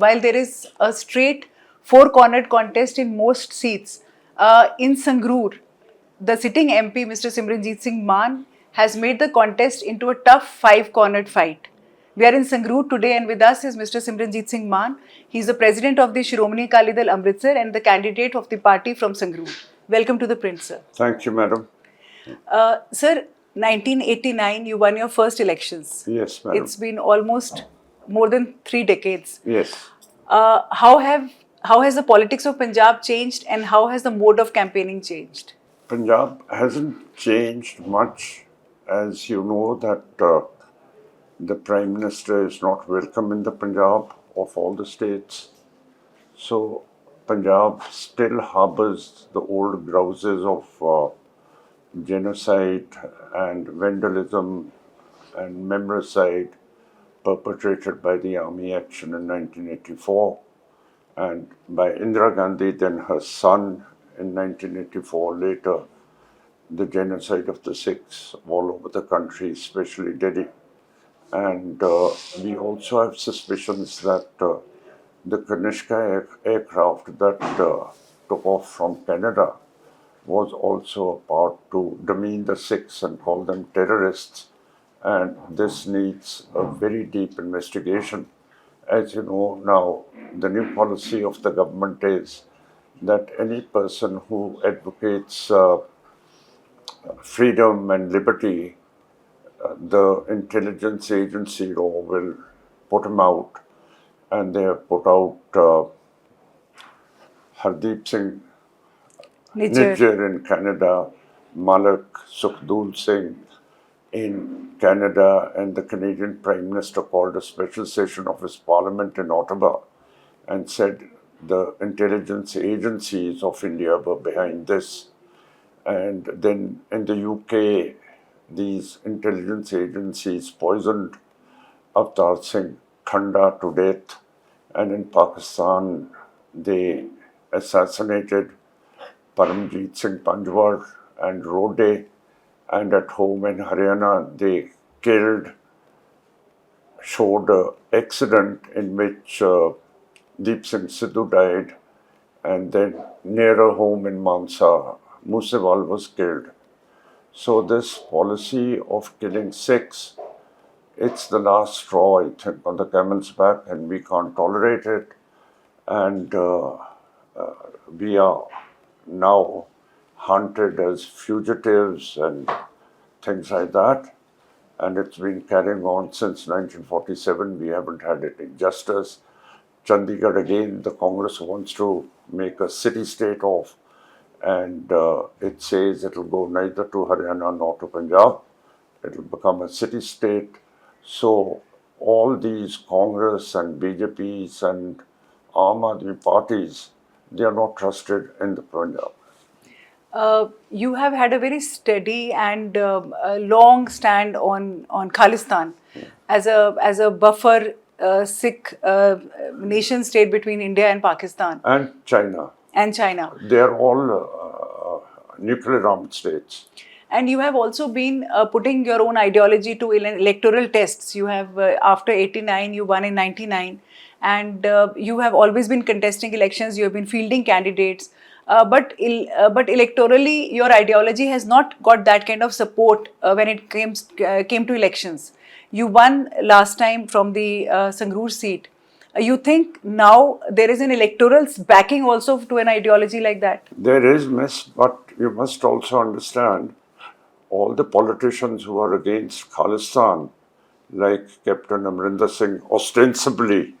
while there is a straight four-cornered contest in most seats, in Sangrur, the sitting MP, Mr. Simranjit Singh Mann, has made the contest into a tough five-cornered fight. We are in Sangrur today, and with us is Mr. Simranjit Singh Mann. He is the president of the Shiromani Akali Dal, Amritsar, and the candidate of the party from Sangrur. Welcome to ThePrint, sir. Thank you, madam. Sir, 1989, you won your first elections. Yes, madam. It's been almost more than 3 decades. Yes. How has the politics of Punjab changed, and how has the mode of campaigning changed? Punjab hasn't changed much. As you know that the Prime Minister is not welcome in the Punjab of all the states. So Punjab still harbors the old grouses of genocide and vandalism and memoricide perpetrated by the army action in 1984 and by Indira Gandhi, then her son in 1984, later the genocide of the Sikhs all over the country, especially Delhi. And we also have suspicions that the Kanishka aircraft that took off from Canada was also a part to demean the Sikhs and call them terrorists. And this needs a very deep investigation. As you know now, the new policy of the government is that any person who advocates freedom and liberty, the intelligence agency will put him out. And they have put out Hardeep Singh Nijjar in Canada, Malak Sukhdev Singh in Canada, and the Canadian Prime Minister called a special session of his parliament in Ottawa and said the intelligence agencies of India were behind this. And then in the UK, these intelligence agencies poisoned Avtar Singh Khanda to death, and in Pakistan they assassinated Paramjit Singh Panjwar and Rode, and at home in Haryana they showed an accident in which Deep Singh Sidhu died, and then nearer home in Mansa, Moosewala was killed. So this policy of killing Sikhs, it's the last straw, I think, on the camel's back, and we can't tolerate it. And we are now hunted as fugitives and things like that. And it's been carrying on since 1947. We haven't had any justice. Chandigarh, again, the Congress wants to make a city-state of, and it says it will go neither to Haryana nor to Punjab. It will become a city-state. So all these Congress and BJPs and Aam Aadmi parties, they are not trusted in the Punjab. You have had a very steady and long stand on Khalistan as a buffer Sikh nation state between India and Pakistan. And China. And China. They are all nuclear armed states. And you have also been putting your own ideology to electoral tests. You have, after 89, you won in 99. And you have always been contesting elections. You have been fielding candidates. But electorally, your ideology has not got that kind of support when it came to elections. You won last time from the Sangrur seat. You think now there is an electoral backing also to an ideology like that? There is, miss, but you must also understand all the politicians who are against Khalistan, like Captain Amrinder Singh, ostensibly,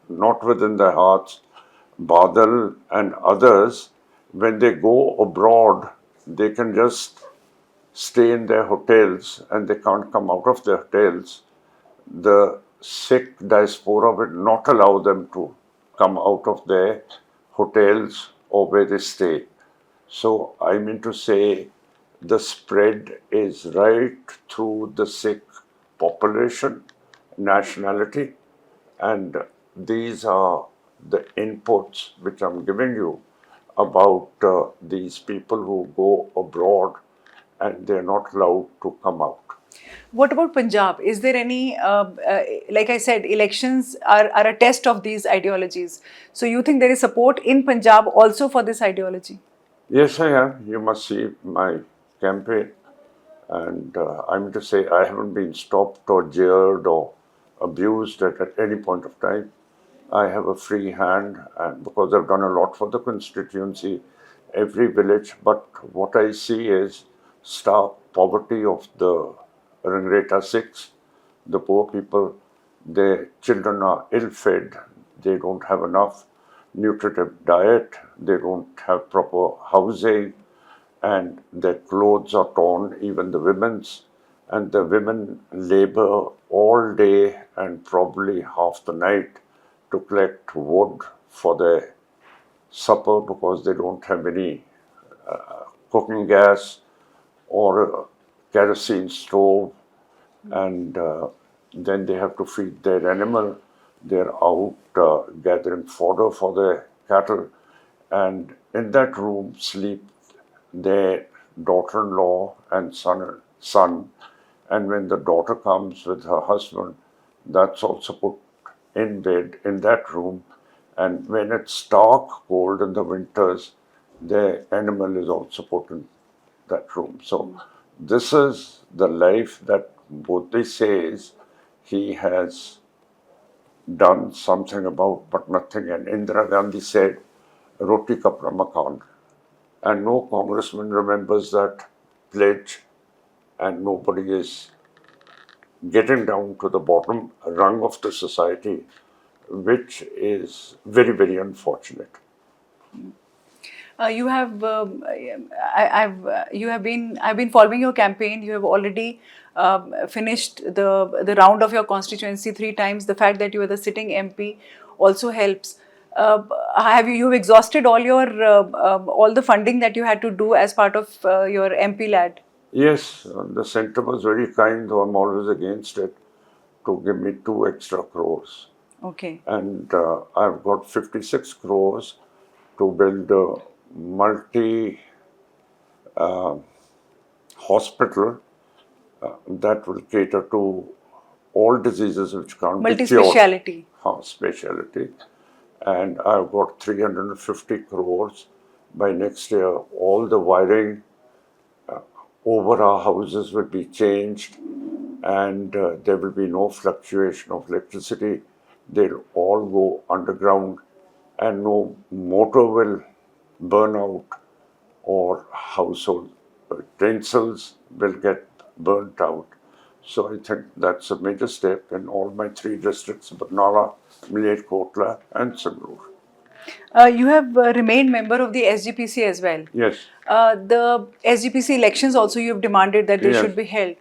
not within their hearts, Badal and others, when they go abroad, they can just stay in their hotels and they can't come out of their hotels. The Sikh diaspora will not allow them to come out of their hotels or where they stay. So I mean to say, the spread is right through the Sikh population, nationality, and these are the inputs which I'm giving you about these people who go abroad and they're not allowed to come out. What about Punjab? Is there any, like I said, elections are a test of these ideologies. So you think there is support in Punjab also for this ideology? Yes, I am. You must see my campaign. And I'm to say I haven't been stopped or jeered or abused at any point of time. I have a free hand, and because I've done a lot for the constituency, every village. But what I see is stark poverty of the Rangreta Sikhs, the poor people. Their children are ill-fed. They don't have enough nutritive diet. They don't have proper housing, and their clothes are torn, even the women's. And the women labor all day and probably half the night to collect wood for their supper because they don't have any cooking gas or a kerosene stove. And then they have to feed their animal. They're out gathering fodder for their cattle. And in that room sleep their daughter-in-law and son. And when the daughter comes with her husband, that's also put in bed in that room. And when it's stark cold in the winters, the animal is also put in that room. So this is the life that Modi says he has done something about, but nothing. And Indira Gandhi said, Roti Kapra Makan. And no congressman remembers that pledge, and nobody is getting down to the bottom rung of the society, which is very, very unfortunate. You have I've been following your campaign. You have already finished the round of your constituency 3 times. The fact that you are the sitting MP also helps. Have you've exhausted all the funding that you had to do as part of your MP lad? Yes, the centre was very kind, though I'm always against it, to give me 2 extra crores. Okay. And I've got 56 crores to build a multi hospital that will cater to all diseases which can't be cured. Multi-speciality. Speciality. And I've got 350 crores by next year. All the wiring over our houses will be changed, and there will be no fluctuation of electricity. They'll all go underground, and no motor will burn out or household utensils will get burnt out. So I think that's a major step in all my 3 districts, Barnala, Malerkotla and Sangrur. You have remained member of the SGPC as well. Yes. The SGPC elections also you have demanded that they Yes. should be held.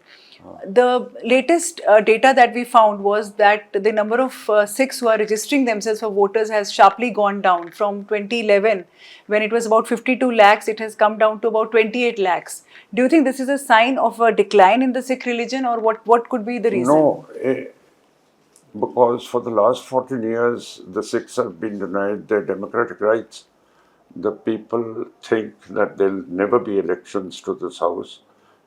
The latest data that we found was that the number of Sikhs who are registering themselves for voters has sharply gone down from 2011, when it was about 52 lakhs, it has come down to about 28 lakhs. Do you think this is a sign of a decline in the Sikh religion, or what could be the reason? No, because for the last 14 years, the Sikhs have been denied their democratic rights. The people think that there'll never be elections to this house,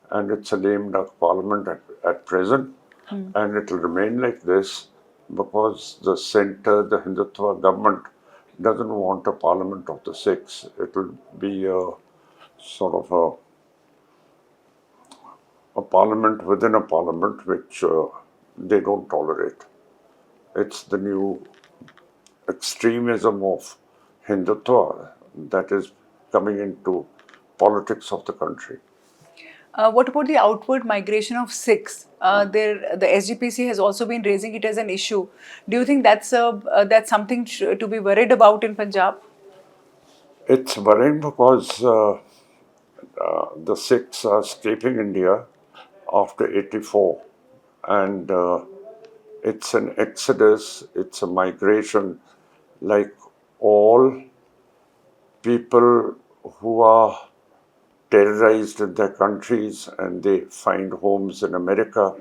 and it's a lame duck parliament at present, and it'll remain like this because the centre, the Hindutva government, doesn't want a parliament of the Sikhs. It'll be a sort of a parliament within a parliament, which they don't tolerate. It's the new extremism of Hindutva that is coming into politics of the country. What about the outward migration of Sikhs? The SGPC has also been raising it as an issue. Do you think that's something to be worried about in Punjab? It's worrying because the Sikhs are escaping India after 84, and it's an exodus, it's a migration, like all people who are terrorized in their countries and they find homes in America.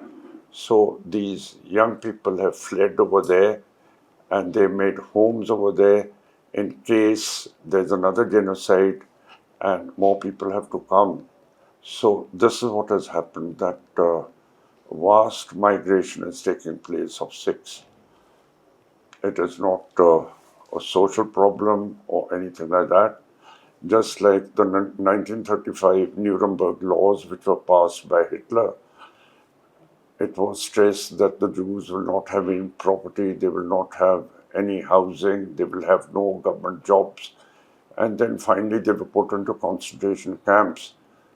So these young people have fled over there and they made homes over there in case there's another genocide and more people have to come. So this is what has happened, that vast migration is taking place of Sikhs. It is not a social problem or anything like that. Just like the 1935 Nuremberg laws, which were passed by Hitler, it was stressed that the Jews will not have any property, they will not have any housing, they will have no government jobs. And then finally they were put into concentration camps.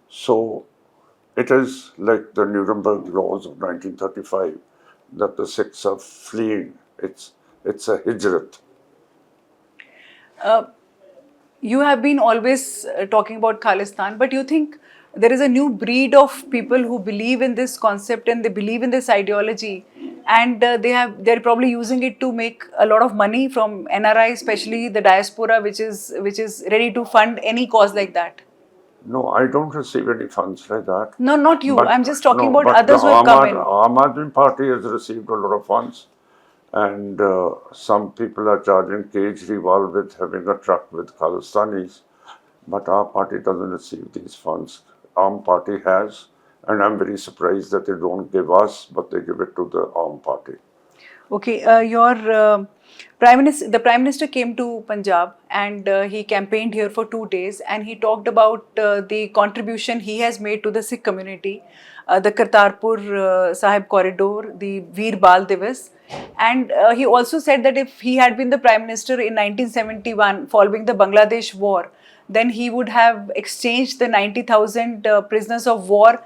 So it is like the Nuremberg laws of 1935 that the Sikhs are fleeing. It's a hijrat. You have been always talking about Khalistan, but you think there is a new breed of people who believe in this concept and they believe in this ideology, and they're probably using it to make a lot of money from NRI, especially the diaspora, which is ready to fund any cause like that. No, I don't receive any funds like that. No, not you. But I'm just talking no, about but the others who have come in. Aam Aadmi Party has received a lot of funds, and some people are charging Kejriwal with having a truck with Khalistanis, but our party doesn't receive these funds. Aam Party has, and I'm very surprised that they don't give us, but they give it to the Aam Party. Okay, your the Prime Minister came to Punjab and he campaigned here for 2 days, and he talked about the contribution he has made to the Sikh community, the Kartarpur Sahib corridor, the Veer Bal Divas, and he also said that if he had been the Prime Minister in 1971 following the Bangladesh war, then he would have exchanged the 90,000 prisoners of war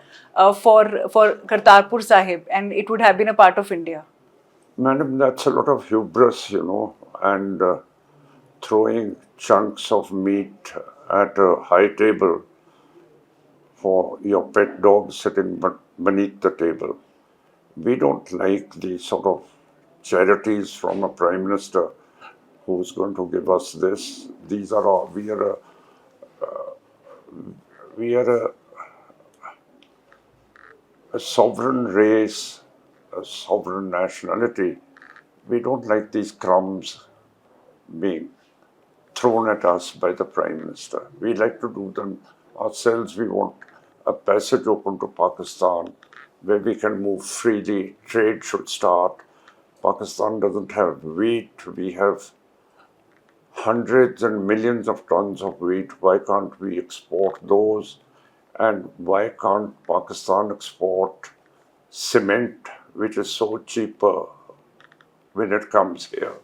for Kartarpur Sahib, and it would have been a part of India. Madam, that's a lot of hubris, and throwing chunks of meat at a high table for your pet dog sitting beneath the table. We don't like the sort of charities from a prime minister who's going to give us this. These are all, we are a sovereign race, a sovereign nationality. We don't like these crumbs being thrown at us by the Prime Minister. We like to do them ourselves. We want a passage open to Pakistan where we can move freely. Trade should start. Pakistan doesn't have wheat. We have hundreds and millions of tons of wheat. Why can't we export those? And why can't Pakistan export cement, which is so cheaper when it comes here?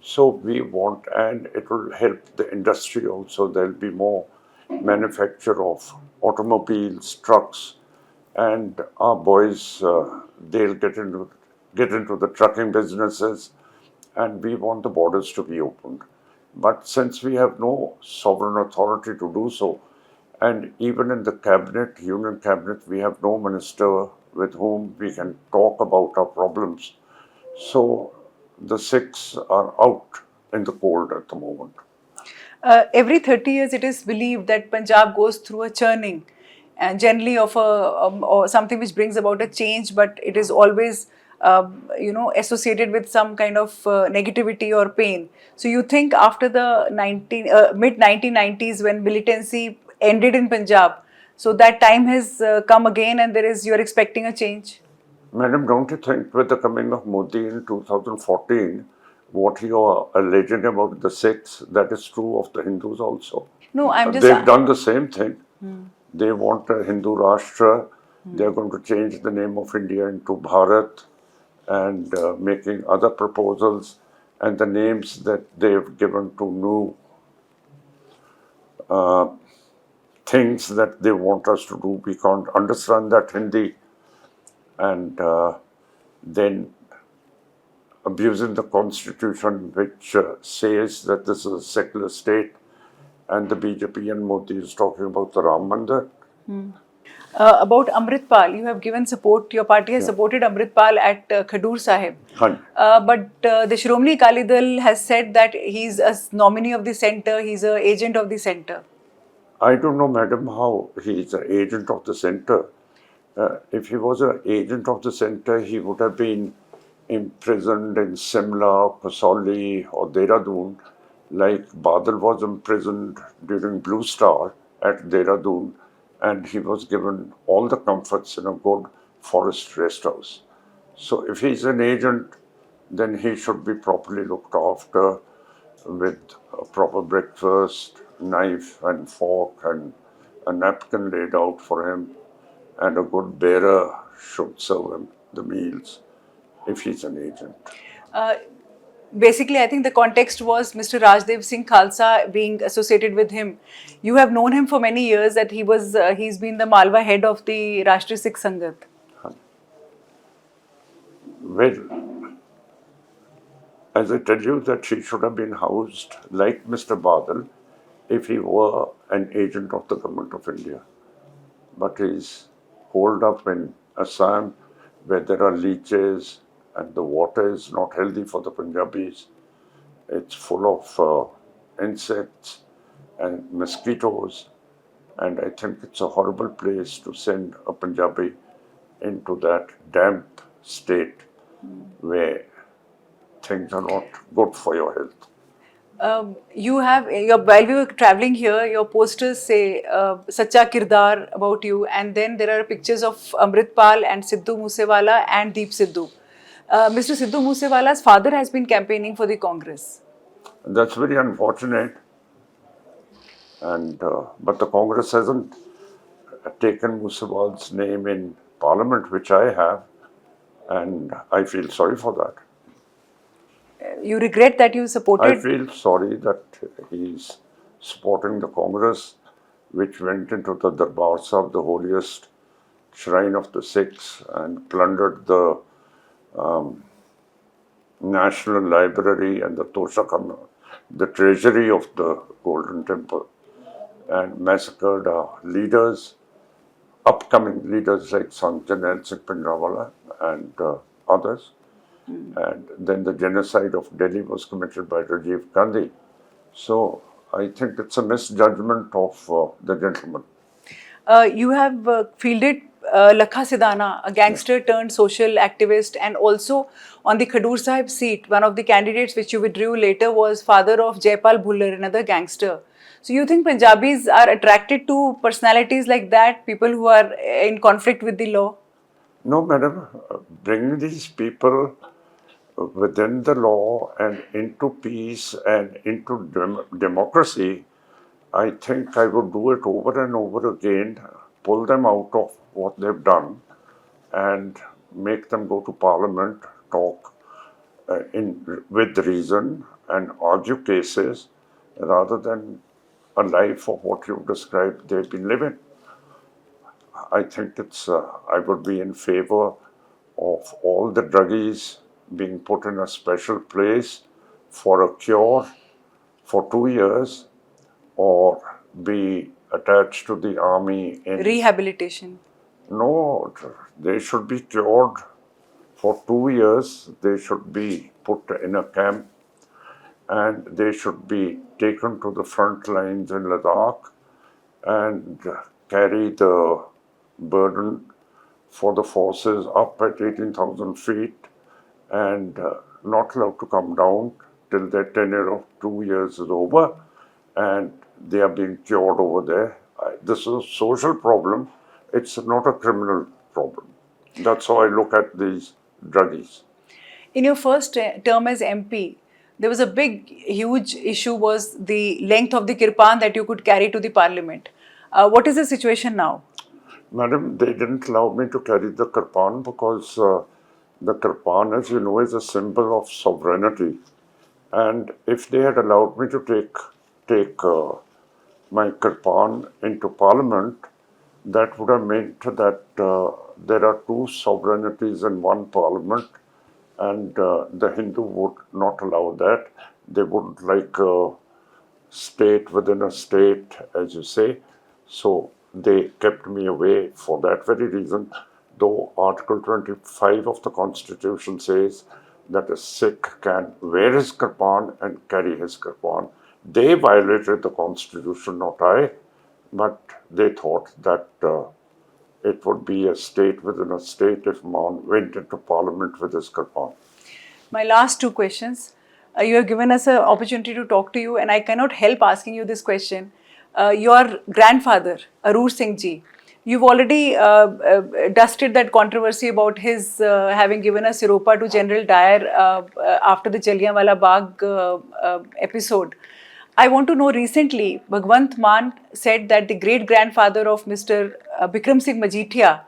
So we want, and it will help the industry also. There'll be more manufacture of automobiles, trucks, and our boys, they'll get into the trucking businesses, and we want the borders to be opened. But since we have no sovereign authority to do so, and even in the cabinet, union cabinet, we have no minister with whom we can talk about our problems. So the Sikhs are out in the cold at the moment. Every 30 years, it is believed that Punjab goes through a churning, and generally of or something which brings about a change, but it is always associated with some kind of negativity or pain. So you think after the mid 1990s, when militancy ended in Punjab, so that time has come again, and you're expecting a change? Madam, don't you think with the coming of Modi in 2014, what you are alleging about the Sikhs, that is true of the Hindus also? No, I'm just... They've done the same thing. They want a Hindu Rashtra. They're going to change the name of India into Bharat and making other proposals. And the names that they've given to new things that they want us to do, we can't understand that Hindi. And then abusing the constitution, which says that this is a secular state, and the BJP and Modi is talking about the Ram Mandir. About Amritpal, you have given support, your party has supported Amritpal at Khadur Sahib. But the Shiromani Akali Dal has said that he's a nominee of the centre, he's an agent of the centre. I don't know, madam, how he's an agent of the centre. If he was an agent of the centre, he would have been imprisoned in Simla, Kasauli or Dehradun, like Badal was imprisoned during Blue Star at Dehradun, and he was given all the comforts in a good Forest Rest House. So if he's an agent, then he should be properly looked after with a proper breakfast, knife and fork, and a napkin laid out for him, and a good bearer should serve him the meals if he's an agent. Basically, I think the context was Mr. Rajdev Singh Khalsa being associated with him. You have known him for many years that he's been the Malwa head of the Rashtriya Sikh Sangat. Well, as I tell you, that he should have been housed like Mr. Badal if he were an agent of the government of India. But he's holed up in Assam where there are leeches and the water is not healthy for the Punjabis. It's full of insects and mosquitoes, and I think it's a horrible place to send a Punjabi into that damp state where things are not good for your health. While we were traveling here, your posters say Sacha Kirdar about you, and then there are pictures of Amritpal and Sidhu Moosewala and Deep Sidhu. Mr. Sidhu Moosewala's father has been campaigning for the Congress. That's very unfortunate. And but the Congress hasn't taken Moosewala's name in Parliament, which I have, and I feel sorry for that. You regret that you supported? I feel sorry that he's supporting the Congress, which went into the Darbar Sahib, the holiest shrine of the Sikhs, and plundered the National Library and the Toshakhana, the treasury of the Golden Temple, and massacred our leaders, upcoming leaders like General Singh Mann and others. And then the genocide of Delhi was committed by Rajiv Gandhi. So I think it's a misjudgment of the gentleman. You have fielded Lakha Sidana, a gangster turned social activist, and also on the Khadur Sahib seat, one of the candidates which you withdrew later was father of Jaipal Bhullar, another gangster. So you think Punjabis are attracted to personalities like that, people who are in conflict with the law? No, madam. Bring these people within the law and into peace and into democracy. I think I would do it over and over again, pull them out of what they've done and make them go to Parliament, talk with reason and argue cases rather than a life of what you described they've been living. I think I would be in favor of all the druggies being put in a special place for a cure for 2 years or be attached to the army in rehabilitation. No, they should be cured for 2 years. They should be put in a camp and they should be taken to the front lines in Ladakh and carry the burden for the forces up at 18,000 feet and not allowed to come down till their tenure of 2 years is over and they are being cured over there. This is a social problem. It's not a criminal problem. That's how I look at these druggies. In your first term as MP, there was a huge issue was the length of the kirpan that you could carry to the parliament. What is the situation now? Madam, they didn't allow me to carry the kirpan because the kirpan, as you know, is a symbol of sovereignty. And if they had allowed me to take my kirpan into parliament, that would have meant that there are two sovereignties in one parliament, and the Hindu would not allow that. They would like a state within a state, as you say. So they kept me away for that very reason, though Article 25 of the Constitution says that a Sikh can wear his kirpan and carry his kirpan. They violated the Constitution, not I, but they thought that it would be a state within a state if man went into parliament with his kirpan. My last two questions. You have given us an opportunity to talk to you, and I cannot help asking you this question. Your grandfather, Arur Singh Ji, You've already dusted that controversy about his having given a siropa to General Dyer after the Jallianwala Bagh episode. I want to know, recently, Bhagwant Mann said that the great-grandfather of Mr. Bikram Singh Majithia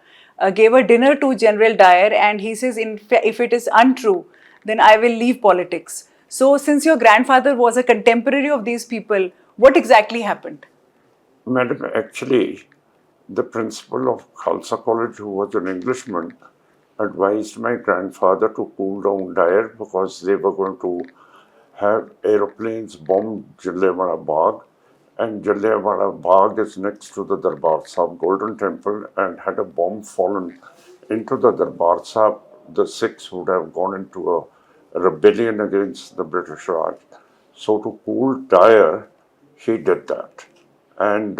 gave a dinner to General Dyer, and he says, if it is untrue, then I will leave politics. So, since your grandfather was a contemporary of these people, what exactly happened? Madam, actually, the principal of Khalsa College, who was an Englishman, advised my grandfather to cool down Dyer because they were going to have aeroplanes bomb Jallianwala Bagh, and Jallianwala Bagh is next to the Darbar Sahib Golden Temple, and had a bomb fallen into the Darbar Sahib, the Sikhs would have gone into a rebellion against the British Raj. So to cool Dyer, he did that. And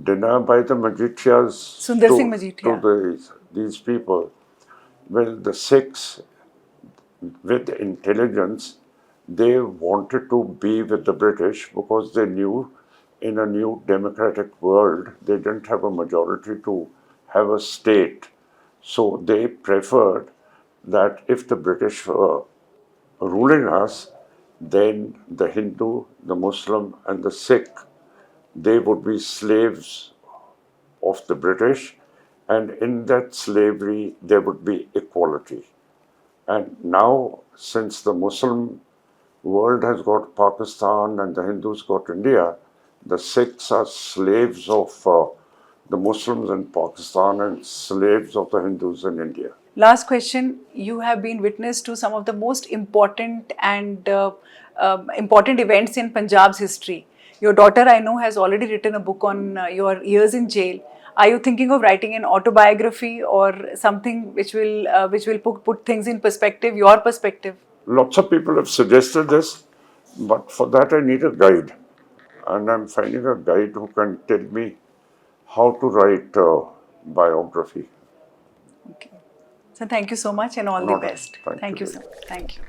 dinner by the Majithias Sundar Singh Majithia. to these people, well, the Sikhs, with intelligence, they wanted to be with the British because they knew in a new democratic world they didn't have a majority to have a state. So they preferred that if the British were ruling us, then the Hindu, the Muslim, and the Sikh, they would be slaves of the British, and in that slavery there would be equality. And now, since the Muslim world has got Pakistan and the Hindus got India, the Sikhs are slaves of the Muslims in Pakistan and slaves of the Hindus in India. Last question. You have been witness to some of the most important and important events in Punjab's history. Your daughter, I know, has already written a book on your years in jail. Are you thinking of writing an autobiography or something which will put things in perspective, your perspective? Lots of people have suggested this, but for that I need a guide. And I'm finding a guide who can tell me how to write a biography. Okay. So thank you so much and all the Not a- best. thank Thank you you, very sir. Thank you.